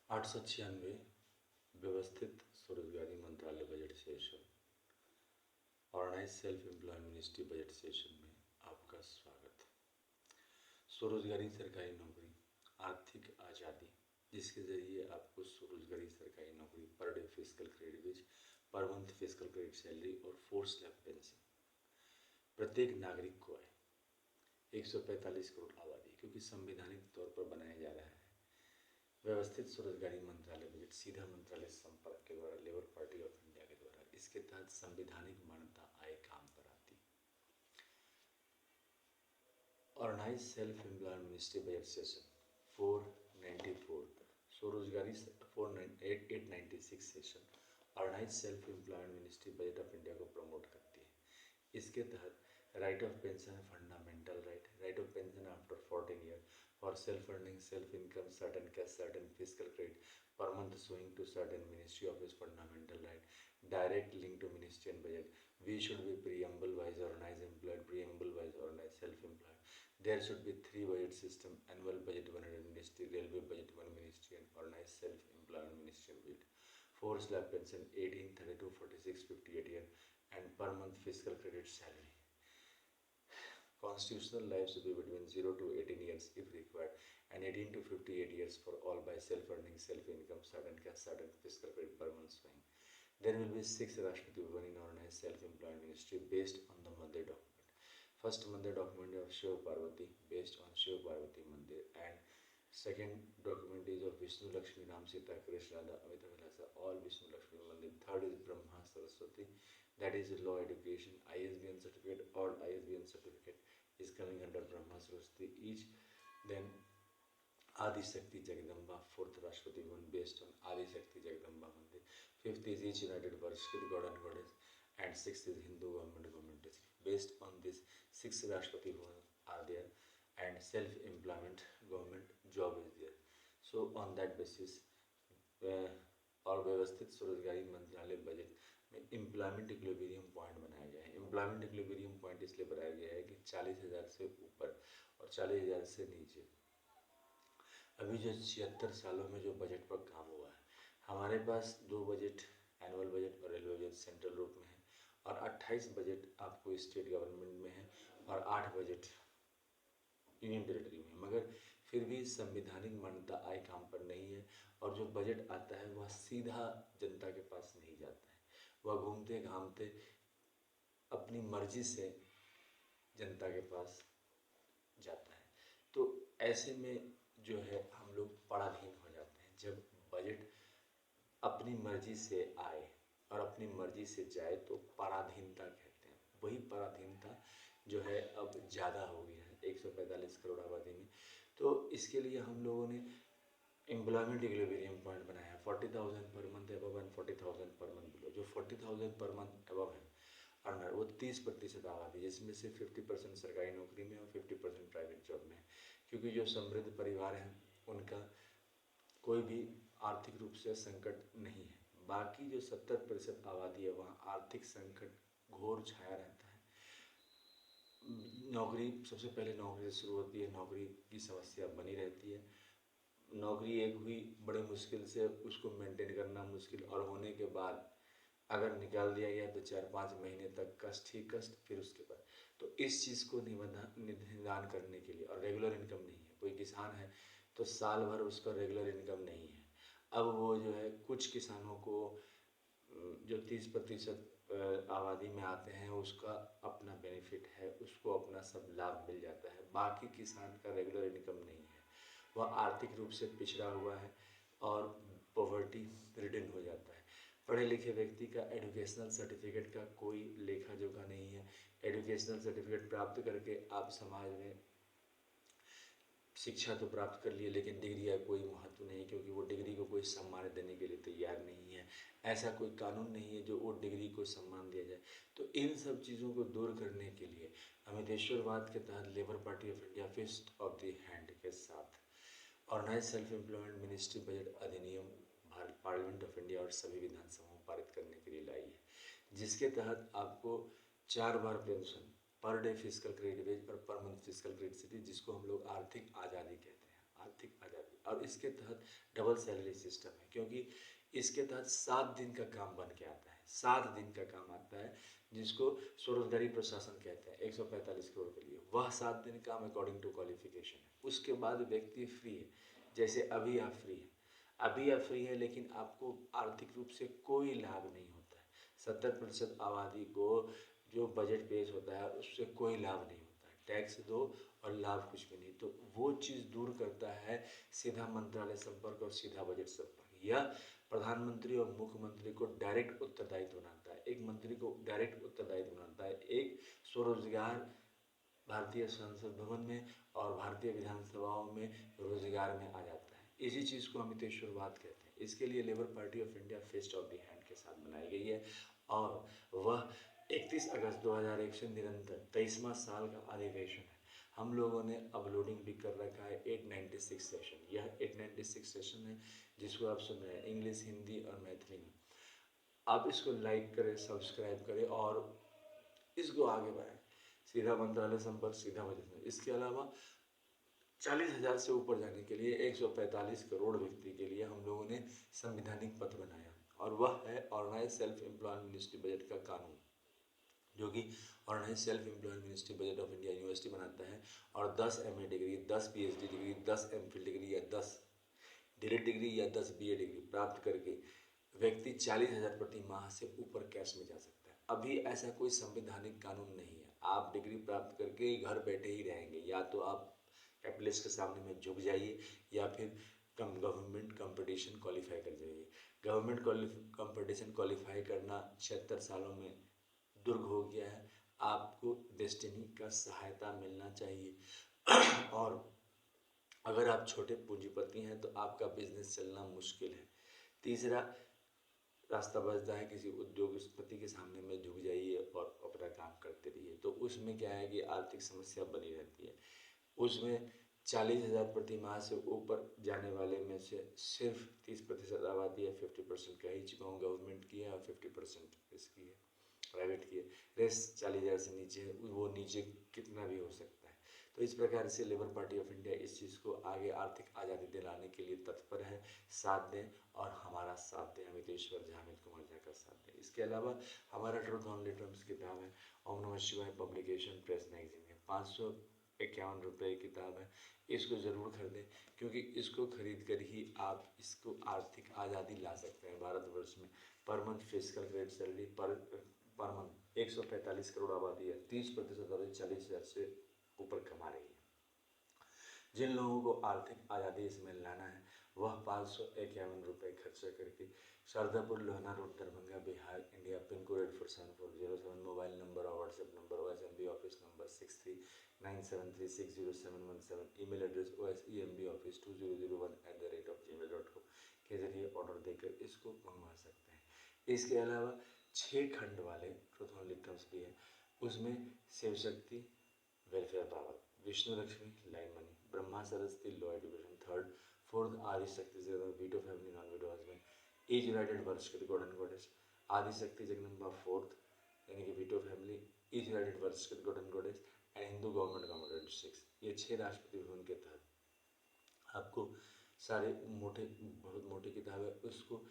896 व्यवस्थित स्वरोजगारी मंत्रालय budget session organise self employed ministry budget session में आपका स्वागत। स्वरोजगारी सरकारी नौकरी, आर्थिक आज़ादी, जिसके ज़रिए आपको स्वरोजगारी सरकारी नौकरी, per day physical credit wage, per month physical credit salary और 4 स्लैब पेंशन प्रत्येक नागरिक को है। 145 करोड़ आबादी, क्योंकि संवैधानिक तौर पर बनाया जा रहा है। व्यवस्थित स्वरोजगारी मंत्रालय बजट सीधा मंत्रालय संपर्क के द्वारा लेबर पार्टी ऑफ इंडिया के द्वारा इसके तहत संवैधानिक मान्यता आए काम पर आती। Organise self employed ministry budget session 494 स्वरोजगारी 896 session organise self employed ministry budget of India को प्रमोट करती है। इसके तहत right of pension fundamental right of pension after 14 year for self-earning, self-income, certain cash, certain fiscal credit per month showing to certain ministry of its fundamental right, direct link to ministry and budget. We should be preamble-wise organized employed, preamble-wise organized self-employed. There should be 3 budget system, annual budget 100 ministry, railway budget 1 ministry and organized self-employed ministry and budget. 4 slab pension 18, 32, 46, 58 year and per month fiscal credit salary. Constitutional life should be between 0 to 18 years if required and 18 to 58 years for all by self-earning, self-income, certain cash, certain fiscal credit per month swing. There will be 6 Rashtrapati Bhavan in organized self-employed ministry based on the Mandir document. First Mandir document of Shiva Parvati based on Shiva Parvati Mandir and second document is of Vishnu Lakshmi Ram Sita Krishna Radha Amita Vilasa all Vishnu Lakshmi Mandir. Third is Brahma Saraswati, that is law education, ISBN certificate or ISBN certificate is coming under Brahma Saraswati each. Then Adi Shakti Jagadamba, 4th Rashtrapati Bhavan based on Adi Shakti Jagadamba Mandir. 5th is each United Varshkrit God and Goddess and 6th is Hindu government district. Based on this 6 Rashtrapati Bhavan are there and self-employment government job is there. So on that basis और व्यवस्थित स्वरोजगारी मंत्रालय budget में employment equilibrium point बनाया गया है। Employment equilibrium point इसलिए बनाया गया है कि 40,000 से ऊपर और 40,000 से नीचे अभी जो 76 सालों में जो बजट पर काम हुआ है, हमारे पास 2 बजट एनुअल बजट और रेलवे बजट सेंट्रल रूप में है और 28 बजट आपको स्टेट गवर्नमेंट में है और 8 बजट यूनियन टेरेटरी में, मगर फिर भी संवैधानिक मान्यता आय काम पर नहीं है और जो बजट आता है वह सीधा जनता के पास नहीं जाता है, वह घूमते घामते अपनी मर्जी से जनता के पास जाता है। तो ऐसे में जो है हम लोग पराधीन हो जाते हैं। जब बजट अपनी मर्जी से आए और अपनी मर्जी से जाए तो पराधीनता कहते हैं। वही पराधीनता जो है अब ज़्यादा हो गया है 145 करोड़ आबादी में। तो इसके लिए हम लोगों ने एम्प्लॉयमेंट इक्विलिब्रियम पॉइंट बनाया है 40,000 per month above and 40,000 per month below. जो 40,000 पर मंथ अबव है अर्नर वो 30% आबादी, जिसमें से 50% सरकारी नौकरी में और 50% प्राइवेट जॉब में है, क्योंकि जो समृद्ध परिवार हैं उनका कोई भी आर्थिक रूप से संकट नहीं है। बाकी जो 70% आबादी है वहाँ आर्थिक संकट घोर छाया रहता है। नौकरी सबसे पहले नौकरी से शुरू होती है, नौकरी की समस्या बनी रहती है। नौकरी एक हुई बड़े मुश्किल से उसको मेंटेन करना मुश्किल और होने के बाद अगर निकाल दिया गया तो 4-5 महीने तक कष्ट ही कष्ट। फिर उसके बाद तो इस चीज़ को निदान करने के लिए और रेगुलर इनकम नहीं है, कोई किसान है तो साल भर उसका रेगुलर इनकम नहीं है। अब वो जो है कुछ किसानों को जो 30% आबादी में आते हैं उसका अपना बेनिफिट है, उसको अपना सब लाभ मिल जाता है। बाकी किसान का रेगुलर इनकम नहीं है, वह आर्थिक रूप से पिछड़ा हुआ है और पॉवर्टी रिडन हो जाता है। पढ़े लिखे व्यक्ति का एजुकेशनल सर्टिफिकेट का कोई लेखा जोखा नहीं है। एजुकेशनल सर्टिफिकेट प्राप्त करके आप समाज में शिक्षा तो प्राप्त कर लिए लेकिन डिग्री का कोई महत्व नहीं, क्योंकि वो डिग्री को कोई सम्मान देने के लिए तैयार नहीं है। ऐसा कोई कानून नहीं है जो वो डिग्री को सम्मान दिया जाए। तो इन सब चीज़ों को दूर करने के लिए अमितेश्वरवाद के तहत labour party of India fist of the hand के साथ organise self employment ministry budget अधिनियम पार्लियामेंट ऑफ इंडिया और सभी विधानसभाओं में पारित करने के लिए लाई है, जिसके तहत आपको 4 बार pension, per day physical credit wage और पर मंथ फिजिकल क्रेडिट, जिसको हम लोग आर्थिक आज़ादी कहते हैं। आर्थिक आज़ादी। और इसके तहत डबल सैलरी सिस्टम है, क्योंकि इसके तहत 7 दिन का काम बन के आता है, 7 दिन का काम आता है, जिसको स्वरोजगारी प्रशासन कहते हैं 145 करोड़ के लिए। वह 7 दिन काम अकॉर्डिंग टू क्वालिफिकेशन है। उसके बाद व्यक्ति फ्री है। जैसे अभी आप फ्री हैं, अभी आप फ्री हैं, लेकिन आपको आर्थिक रूप से कोई लाभ नहीं होता है। 70% आबादी को जो बजट पेश होता है उससे कोई लाभ नहीं होता है। टैक्स दो और लाभ कुछ भी नहीं। तो वो चीज़ दूर करता है सीधा मंत्रालय संपर्क और सीधा बजट संपर्क। यह प्रधानमंत्री और मुख्यमंत्री को डायरेक्ट उत्तरदायित्व बनाता है। एक मंत्री को डायरेक्ट उत्तरदायित्व बनाता है। एक स्वरोजगार भारतीय संसद भवन में और भारतीय विधानसभाओं में रोजगार में आ जाता है। इसी चीज़ को अमितेश्वरवाद कहते हैं। इसके लिए labour party of India fest of the hand के साथ बनाई गई है और वह 31 अगस्त 2001 से निरंतर 23वां साल का अधिवेशन है। हम लोगों ने अपलोडिंग भी कर रखा है 896 सेशन। यह 896 सेशन है जिसको आप सुन रहे हैं इंग्लिश, हिंदी और मैथिली में। आप इसको लाइक करें, सब्सक्राइब करें और इसको आगे बढ़ाएं। सीधा मंत्रालय संपर्क, सीधा बजट में। इसके अलावा 40,000 से ऊपर जाने के लिए 145 करोड़ व्यक्ति के लिए हम लोगों ने संवैधानिक पत्र बनाया और वह है organise self employed ministry budget का कानून, जो कि organise self employed ministry budget of India university बनाता है। और 10 MA डिग्री, 10 PhD डिग्री, 10 MPhil डिग्री या 10 डीलिट डिग्री या 10 BA डिग्री प्राप्त करके व्यक्ति 40,000 प्रति माह से ऊपर कैश में जा सकता है। अभी ऐसा कोई संवैधानिक कानून नहीं है। आप डिग्री प्राप्त करके घर बैठे ही रहेंगे, या तो आप कैपिटलिस्ट के सामने में झुक जाइए या फिर गवर्नमेंट कंपटीशन क्वालिफाई कर जाइए। गवर्नमेंट कंपटीशन क्वालिफाई करना 76 सालों में दुर्ग हो गया है। आपको डेस्टिनी का सहायता मिलना चाहिए और अगर आप छोटे पूंजीपति हैं तो आपका बिजनेस चलना मुश्किल है। तीसरा रास्ता बचता है, किसी उद्योगपति के सामने में झुक जाइए और अपना काम करते रहिए। तो उसमें क्या है कि आर्थिक समस्या बनी रहती है। उसमें 40,000 प्रति माह से ऊपर जाने वाले में से सिर्फ 30% आबादी है। 50% कह ही चुका हूँ गवर्नमेंट की है और 50% इसकी है, प्राइवेट की है। रेस्ट 40,000 से नीचे है, वो नीचे कितना भी हो सकता है। तो इस प्रकार से लेबर पार्टी ऑफ इंडिया इस चीज़ को आगे आर्थिक आज़ादी दिलाने के लिए तत्पर है। साथ दें और हमारा साथ दें, अमितेश्वर झा, अमित कुमार झा का साथ दें। इसके अलावा हमारा ट्रूथ ओनली टर्म्स किताब है, ओम नमः शिवाय पब्लिकेशन प्रेस मैगजीन है, 551 रुपये की किताब है। इसको ज़रूर खरीदें, क्योंकि इसको खरीद कर ही आप इसको आर्थिक आज़ादी ला सकते हैं। भारतवर्ष में पर month physical credit salary per month 145 crore आबादी है, 30% आबादी 40,000 से ऊपर कमा रही है। जिन लोगों को आर्थिक आज़ादी इसमें लाना है वह 551 रुपये खर्चा करके Shardapur Lohna road Darbhanga Bihar India, pin code 847407, mobile number और WhatsApp number OSMB office number 6397360717, email address osemb office2001@gmail.com के जरिए ऑर्डर देकर इसको मंगवा सकते हैं। इसके अलावा 6 खंड वाले ट्रूथ ओनली टर्म्स भी है। उसमें Shiv Shakti, welfare power, Vishnu Lakshmi, live money, Brahma Saraswati, law education, 3rd 4th Adi Shakti Jagdamba, veto family, non veto husband, each united वर्ष god and goddess, Adi Shakti Jagdamba 4th यानी कि वीटो फैमिली, ईच यूनाइटेड वर्ष god and goddess and Hindu government कॉमोडेंट 6। ये 6 राष्ट्रपति भवन के तहत आपको सारे बहुत मोटी किताब है। उसको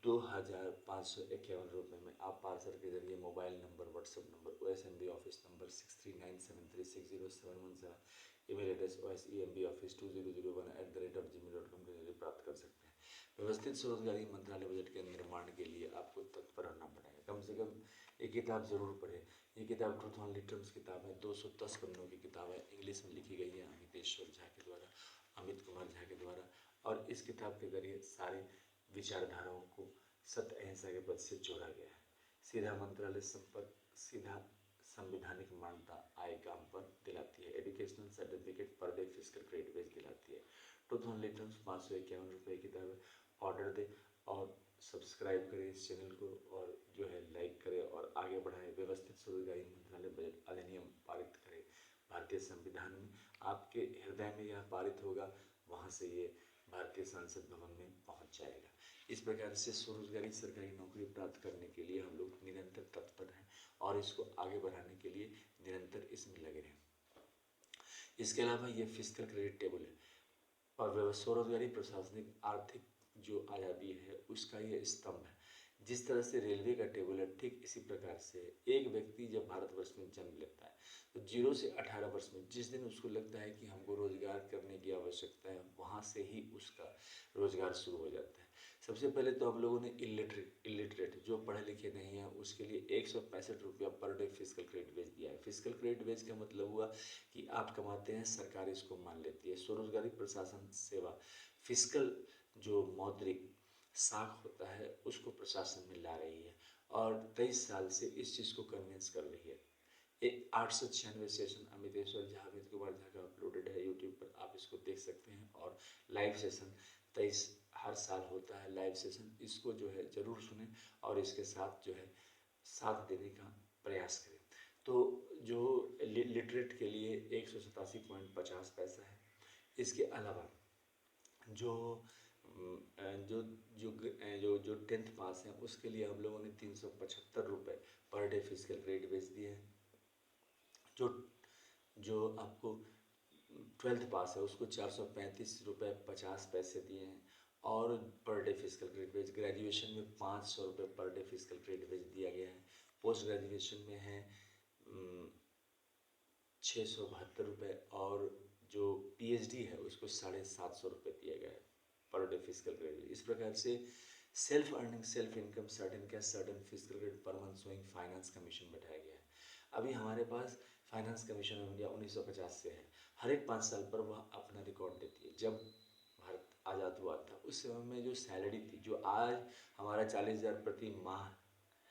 2,551 रुपये में आप पार्सल के जरिए mobile number, WhatsApp number, OSMB office number 6397360717, email address osemb office2001@gmail.com के जरिए प्राप्त कर सकते हैं। व्यवस्थित स्वरोजगारी मंत्रालय बजट के निर्माण के लिए आपको तत्पर रहना पड़ेगा। कम से कम ये किताब जरूर पढ़ें। ये किताब ट्रूथ ओनली टर्म्स किताब है, 210 पन्नों की किताब है, इंग्लिश में लिखी गई है अमितेश्वर झा के द्वारा, अमित कुमार झा के द्वारा। और इस किताब के जरिए सारे विचारधाराओं को सत्य अहिंसा के पद से जोड़ा गया है। सीधा मंत्रालय संपर्क, सीधा संवैधानिक मान्यता आय काम पर दिलाती है। एजुकेशनल सर्टिफिकेट पर डे फिजिकल क्रेडिट बेस दिलाती है। ट्रूथ ओनली टर्म्स 551 रुपये की किताब है। ऑर्डर दें और सब्सक्राइब करें इस चैनल को और जो है लाइक करें और आगे बढ़ाएं। व्यवस्थित स्वरोजगारी मंत्रालय बजट अधिनियम पारित करें भारतीय संविधान में। आपके हृदय में यह पारित होगा, वहाँ से ये भारतीय संसद भवन में पहुँच जाएगा। इस प्रकार से स्वरोजगारी सरकारी नौकरी प्राप्त करने के लिए हम लोग निरंतर तत्पर हैं और इसको आगे बढ़ाने के लिए निरंतर इसमें लगे रहें। इसके अलावा ये फिजिकल क्रेडिट टेबल है। और स्वरोजगारी प्रशासनिक आर्थिक जो आज़ादी है उसका ये स्तंभ है। जिस तरह से रेलवे का टेबल है, ठीक इसी प्रकार से एक व्यक्ति जब भारतवर्ष में जन्म लेता है तो 0 से 18 वर्ष में जिस दिन उसको लगता है कि हमको रोजगार करने की आवश्यकता है, वहाँ से ही उसका रोजगार शुरू हो जाता है। सबसे पहले तो हम लोगों ने इलिटरेट जो पढ़े लिखे नहीं है उसके लिए 165 रुपया पर डे फिजिकल क्रेडिट वेज दिया है। फिजिकल क्रेडिट वेज का मतलब हुआ कि आप कमाते हैं, सरकार इसको मान लेती है। स्वरोजगारी प्रशासन सेवा फिजिकल जो मौद्रिक साख होता है उसको प्रशासन में ला रही है और 23 साल से इस चीज़ को कन्विंस कर रही है। एक 896 सेशन अमितेश्वर झा, अमित कुमार झा का अपलोडेड है यूट्यूब पर, आप इसको देख सकते हैं। और लाइव सेशन 23 हर साल होता है लाइव सेशन, इसको जो है ज़रूर सुने और इसके साथ जो है साथ देने का प्रयास करें। तो जो लिटरेट के लिए 187.50 है। इसके अलावा जो जो जो जो जो 10th पास हैं उसके लिए हम लोगों ने 375 रुपये पर डे फिजिकल क्रेडिट बेच दिए हैं। जो जो आपको 12th पास है उसको 435 रुपये 50 पैसे दिए हैं और पर डे फिजिकल क्रेडिट बेच। ग्रेजुएशन में 500 रुपये पर डे फिजिकल क्रेडिट बेच दिया गया है। पोस्ट ग्रेजुएशन में है 672 रुपये और जो PhD है उसको 750 रुपये दिया गया है पर डे फिजिकल क्रेडिट। इस प्रकार से self earning self income certain cash certain physical credit per month showing finance commission बैठाया गया है। अभी हमारे पास फाइनेंस कमीशन ऑफ इंडिया 1950 से है। हर एक 5 साल पर वह अपना रिकॉर्ड देती है। जब भारत आज़ाद हुआ था उस समय में जो सैलरी थी, जो आज हमारा 40,000 प्रति माह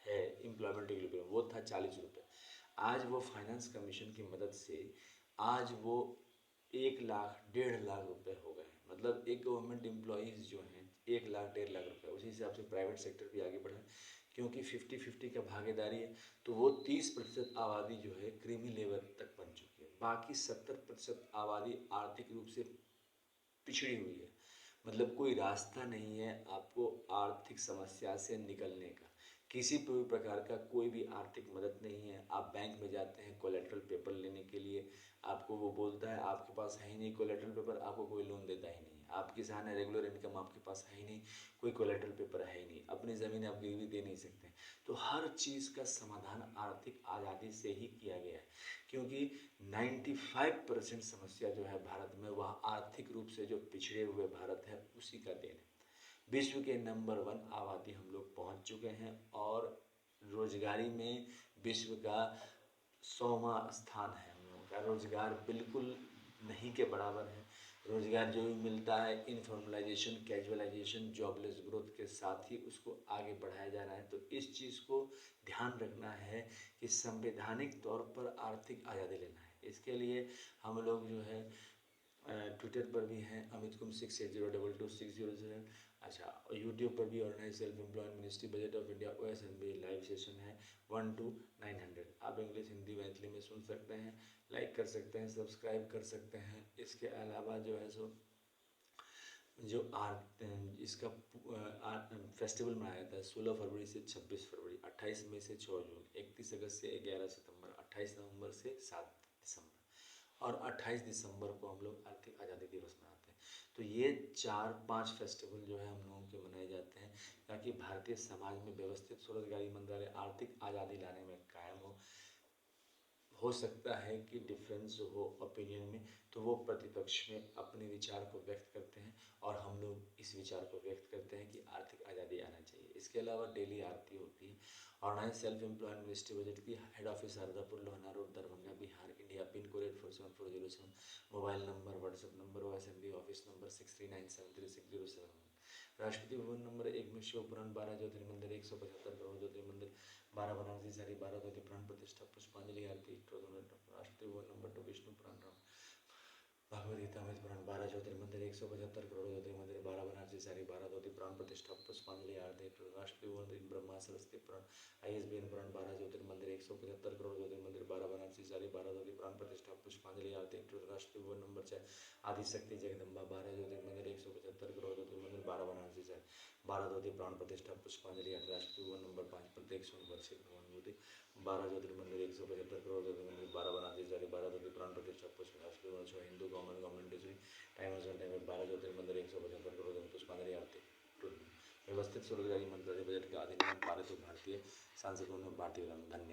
है एम्प्लॉयमेंट इक्विलिब्रियम, वो था 40 रुपये। आज वो फाइनेंस कमीशन की मदद से आज वो 1 लाख 1.5 लाख रुपये हो गए हैं। मतलब एक गवर्नमेंट एम्प्लॉयज़ जो हैं 1 लाख 1.5 लाख रुपये, उसी हिसाब से प्राइवेट सेक्टर भी आगे बढ़ा है क्योंकि 50-50 का भागीदारी है। तो वो 30% आबादी जो है क्रीमी लेवल तक बन चुकी है। बाकी 70% आबादी आर्थिक रूप से पिछड़ी हुई है। मतलब कोई रास्ता नहीं है आपको आर्थिक समस्या से निकलने का। किसी भी प्रकार का कोई भी आर्थिक मदद नहीं है। आप बैंक में जाते हैं कोलेट्रल पेपर लेने के लिए, आपको वो बोलता है आपके पास है ही नहीं कोलेट्रल पेपर, आपको कोई लोन देता ही नहीं। आप किसान है, रेगुलर इनकम आपके पास है ही नहीं, कोई कोलेट्रल पेपर है ही नहीं, अपनी ज़मीन आप गिरवी दे नहीं सकते। तो हर चीज़ का समाधान आर्थिक आज़ादी से ही किया गया है क्योंकि 95% समस्या जो है भारत में वह आर्थिक रूप से जो पिछड़े हुए भारत है उसी का देन है। विश्व के नंबर 1 आबादी हम लोग पहुंच चुके हैं और रोजगारी में विश्व का 100वां स्थान है। हम लोगों का रोजगार बिल्कुल नहीं के बराबर है। रोजगार जो भी मिलता है इनफॉर्मलाइजेशन कैजुअलाइजेशन जॉबलेस ग्रोथ के साथ ही उसको आगे बढ़ाया जा रहा है। तो इस चीज़ को ध्यान रखना है कि संवैधानिक तौर पर आर्थिक आज़ादी लेना है। इसके लिए हम लोग जो है ट्विटर पर भी हैं अमित कुम 68022607। अच्छा, और यूट्यूब पर भी organise self employment ministry budget of India OSMB live session है 1 to 900। आप इंग्लिश हिंदी मैथिली में सुन सकते हैं, लाइक कर सकते हैं, सब्सक्राइब कर सकते हैं। इसके अलावा जो है सो जो इसका फेस्टिवल मनाया जाता है 16 फरवरी से 26 फरवरी, 28 मई से 6 जून, 31 अगस्त से 11 सितंबर, 28 नवंबर से 7 दिसंबर और 28 दिसंबर को हम लोग आर्थिक आज़ादी दिवस मनाते हैं। तो ये 4-5 फेस्टिवल जो है हम लोगों के मनाए जाते हैं ताकि भारतीय समाज में व्यवस्थित स्वरोजगारी मंत्रालय आर्थिक आज़ादी लाने में कायम हो सकता है कि डिफरेंस हो ओपिनियन में, तो वो प्रतिपक्ष में अपने विचार को व्यक्त करते हैं और हम लोग इस विचार को व्यक्त करते हैं कि आर्थिक आज़ादी आना चाहिए। इसके अलावा डेली आरती होती है। Organise self employment ministry budget की head office Shardapur Lohna road Darbhanga Bihar India, pin code 847407, mobile number WhatsApp number OSMB office number 63973607। Rashtrapati भवन नंबर 1 में शिव पुराण 12 ज्योतिर्मंदिर 175 करोड़ ज्योतिर्मंदिर 12 बनारसी सारी 12 ज्योति प्राण प्रतिष्ठा पुष्पांजलि आरती। राष्ट्रपति भवन नंबर 2 विष्णु पुराण राम भगवद गीता में पुराण 12 ज्योतिर्मंदिर 175 करोड़ ज्योतिर्मंदिर 12 बनारसी सारी 12 ज्योति प्राण प्रतिष्ठा पुष्पांजलि आरती। राष्ट्रपति भवन ब्रह्मा सरस्वती पुराण ISBN पुराण 12 ज्योतिर्मंदिर 175 करोड़ ज्योतिर्मंदिर 12 बनारसी सारी 12 ज्योति प्राण प्रतिष्ठा पुष्पांजलि आरती। राष्ट्रपति भवन नंबर 6 आदिशक्ति जगदम्बा 12 ज्योतिर्मंदिर 175 करोड़ ज्योतिर्मंदिर 12 बनारसी सारी 12 ज्योति प्राण प्रतिष्ठा पुष्पांजलि आरती। राष्ट्रपति भवन नंबर 5 प्रत्येक सोमवार से भवन ज्योति 12 ज्योतिर्मंदिर 175 करोड़ ज्योतिर्मंदिर 12 बनारसी सारी 12 ज्योति प्राण प्रतिष्ठा पुष्प। Rashtrapati Bhavan 6 Hindu government degree time time 12 ज्योतिर्मंदिर 155 crore पुष्पांजलि आरती व्यवस्थित सुलभकारी मंत्रालय बजट के अधिनियम पारित भारतीय सांसदों ने भारतीय धन्यवाद।